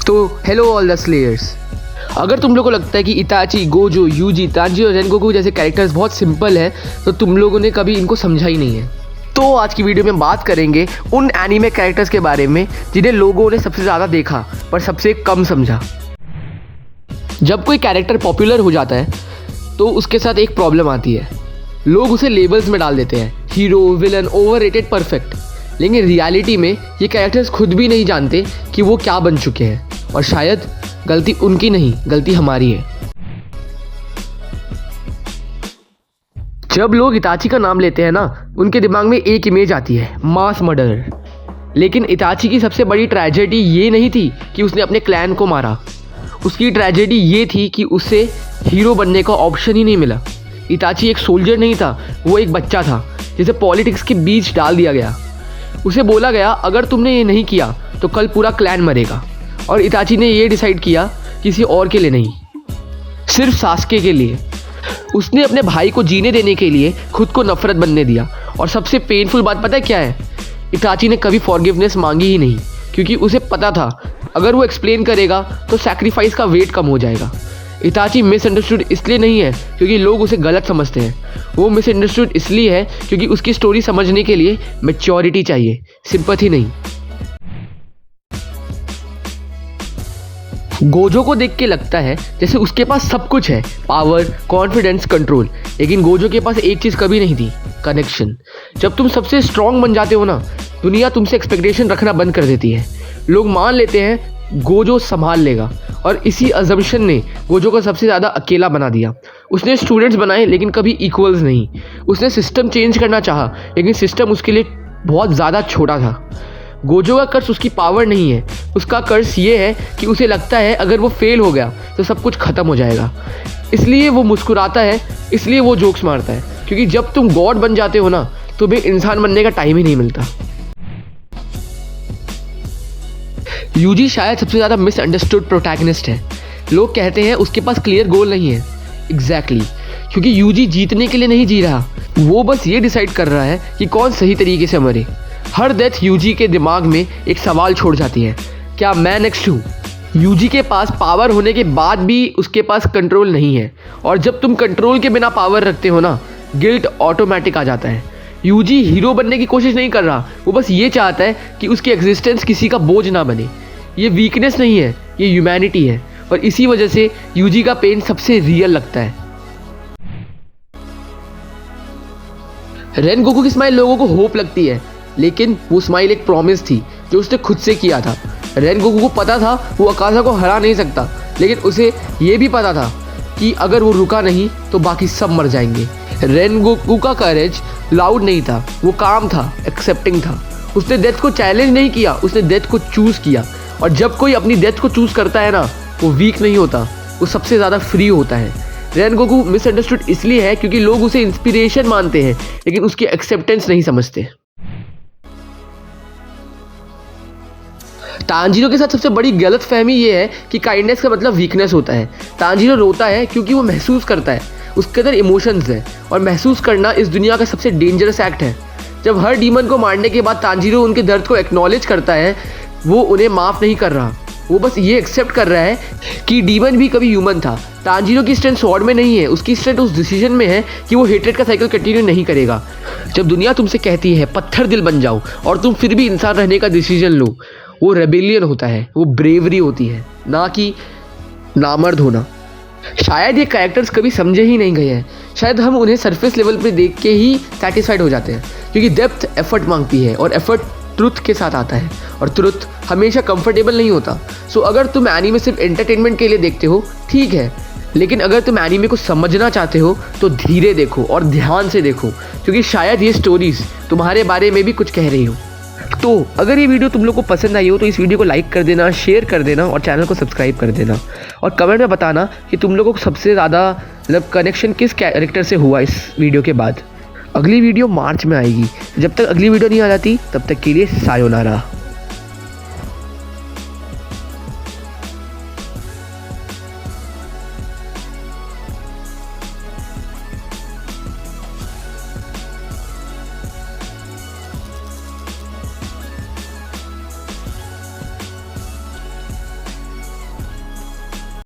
तो hello all the slayers. अगर तुम लोगों को लगता है कि इताची, गोजो, यूजी, तांजीरो और रेनगोकू जैसे कैरेक्टर्स बहुत सिंपल हैं तो तुम लोगों ने कभी इनको समझा ही नहीं है। तो आज की वीडियो में बात करेंगे उन एनीमे कैरेक्टर्स के बारे में जिन्हें लोगों ने सबसे ज़्यादा देखा पर सबसे कम समझा। जब कोई कैरेक्टर पॉपुलर हो जाता है तो उसके साथ एक प्रॉब्लम आती है, लोग उसे लेबल्स में डाल देते हैं, हीरो, विलन, ओवररेटेड, परफेक्ट। लेकिन रियलिटी में ये कैरेक्टर्स खुद भी नहीं जानते कि वो क्या बन चुके हैं और शायद गलती उनकी नहीं, गलती हमारी है। जब लोग इताची का नाम लेते हैं ना, उनके दिमाग में एक इमेज आती है, मास मर्डर। लेकिन इताची की सबसे बड़ी ट्रेजेडी ये नहीं थी कि उसने अपने क्लैन को मारा, उसकी ट्रेजेडी ये थी कि उसे हीरो बनने का ऑप्शन ही नहीं मिला। इताची एक सोल्जर नहीं था, वो एक बच्चा था जिसे पॉलिटिक्स के बीच डाल दिया गया। उसे बोला गया अगर तुमने ये नहीं किया तो कल पूरा क्लैन मरेगा। और इताची ने ये डिसाइड किया किसी और के लिए नहीं, सिर्फ सास्के के लिए। उसने अपने भाई को जीने देने के लिए खुद को नफरत बनने दिया। और सबसे पेनफुल बात पता है क्या है? इताची ने कभी फॉरगिवनेस मांगी ही नहीं, क्योंकि उसे पता था अगर वो एक्सप्लेन करेगा तो सैक्रिफाइस का वेट कम हो जाएगा। इताची मिसअंडरस्टूड इसलिए नहीं है क्योंकि लोग उसे गलत समझते हैं, वो मिसअंडरस्टूड इसलिए है क्योंकि उसकी स्टोरी समझने के लिए मैच्योरिटी चाहिए, सिंपैथी नहीं। गोजो को देख के लगता है जैसे उसके पास सब कुछ है, पावर, कॉन्फिडेंस, कंट्रोल। लेकिन गोजो के पास एक चीज़ कभी नहीं थी, कनेक्शन। जब तुम सबसे स्ट्रांग बन जाते हो ना, दुनिया तुमसे एक्सपेक्टेशन रखना बंद कर देती है। लोग मान लेते हैं गोजो संभाल लेगा, और इसी अजम्पशन ने गोजो को सबसे ज़्यादा अकेला बना दिया। उसने स्टूडेंट्स बनाए लेकिन कभी इक्वल्स नहीं। उसने सिस्टम चेंज करना चाहा लेकिन सिस्टम उसके लिए बहुत ज़्यादा छोटा था। गोजो का कर्स उसकी पावर नहीं है, उसका कर्स ये है कि उसे लगता है अगर वो फेल हो गया तो सब कुछ ख़त्म हो जाएगा। इसलिए वो मुस्कुराता है, इसलिए वो जोक्स मारता है, क्योंकि जब तुम गॉड बन जाते हो ना, तुम्हें इंसान बनने का टाइम ही नहीं मिलता। यूजी शायद सबसे ज़्यादा मिसअंडरस्टूड प्रोटैगनिस्ट है। लोग कहते हैं उसके पास क्लियर गोल नहीं है। एग्जैक्टली, क्योंकि यूजी जीतने के लिए नहीं जी रहा, वो बस ये डिसाइड कर रहा है कि कौन सही तरीके से मरे। हर डेथ यूजी के दिमाग में एक सवाल छोड़ जाती है, क्या मैं नेक्स्ट हूँ? यूजी के पास पावर होने के बाद भी उसके पास कंट्रोल नहीं है, और जब तुम कंट्रोल के बिना पावर रखते हो ना, गिल्ट ऑटोमेटिक आ जाता है। यूजी हीरो बनने की कोशिश नहीं कर रहा, वो बस ये चाहता है कि उसकी एग्जिस्टेंस किसी का बोझ ना बने। ये वीकनेस नहीं है, ये ह्यूमैनिटी है, और इसी वजह से यूजी का पेन सबसे रियल लगता है। रेनगोकू की स्माइल लोगों को होप लगती है, लेकिन वो स्माइल एक प्रॉमिस थी जो उसने खुद से किया था। रेनगोकू को पता था वो अकासा को हरा नहीं सकता, लेकिन उसे ये भी पता था कि अगर वो रुका नहीं तो बाकी सब मर जाएंगे। रेनगोकू का करेज लाउड नहीं था, वो काम था, एक्सेप्टिंग था। उसने डेथ को चैलेंज नहीं किया, उसने डेथ को चूज़ किया। और जब कोई अपनी डेथ को चूज़ करता है ना, वो वीक नहीं होता, वो सबसे ज़्यादा फ्री होता है। रेनगोकू मिसअंडरस्टूड इसलिए है क्योंकि लोग उसे इंस्पिरेशन मानते हैं लेकिन उसकी एक्सेप्टेंस नहीं समझते। तांजीरो के साथ सबसे बड़ी गलतफहमी ये है कि काइंडनेस का मतलब वीकनेस होता है। तांजीरो रोता है क्योंकि वो महसूस करता है, उसके अंदर इमोशंस है, और महसूस करना इस दुनिया का सबसे डेंजरस एक्ट है। जब हर डीमन को मारने के बाद तांजीरो उनके दर्द को एक्नॉलेज करता है, वो उन्हें माफ़ नहीं कर रहा, वो बस ये एक्सेप्ट कर रहा है कि डीमन भी कभी ह्यूमन था। तांजीरो की स्ट्रेंथ स्वॉर्ड में नहीं है, उसकी स्ट्रेंथ उस डिसीजन में है कि वो हेट्रेड का साइकिल कंटिन्यू नहीं करेगा। जब दुनिया तुमसे कहती है पत्थर दिल बन जाओ और तुम फिर भी इंसान रहने का डिसीजन लो, वो रेबेलियन होता है, वो ब्रेवरी होती है, ना कि नामर्द होना। शायद ये कैरेक्टर्स कभी समझे ही नहीं गए हैं, शायद हम उन्हें सरफेस लेवल पे देख के ही सेटिस्फाइड हो जाते हैं, क्योंकि डेप्थ एफर्ट मांगती है और एफर्ट ट्रुथ के साथ आता है, और ट्रुथ हमेशा कंफर्टेबल नहीं होता। सो अगर तुम एनीमे सिर्फ एंटरटेनमेंट के लिए देखते हो, ठीक है, लेकिन अगर तुम एनीमे को समझना चाहते हो तो धीरे देखो और ध्यान से देखो, क्योंकि शायद ये स्टोरीज तुम्हारे बारे में भी कुछ कह रही हो। तो अगर ये वीडियो तुम लोग को पसंद आई हो तो इस वीडियो को लाइक कर देना, शेयर कर देना और चैनल को सब्सक्राइब कर देना, और कमेंट में बताना कि तुम लोगों को सबसे ज़्यादा मतलब कनेक्शन किस कैरेक्टर से हुआ इस वीडियो के बाद। अगली वीडियो मार्च में आएगी, जब तक अगली वीडियो नहीं आ जाती तब तक के लिए सायोनारा।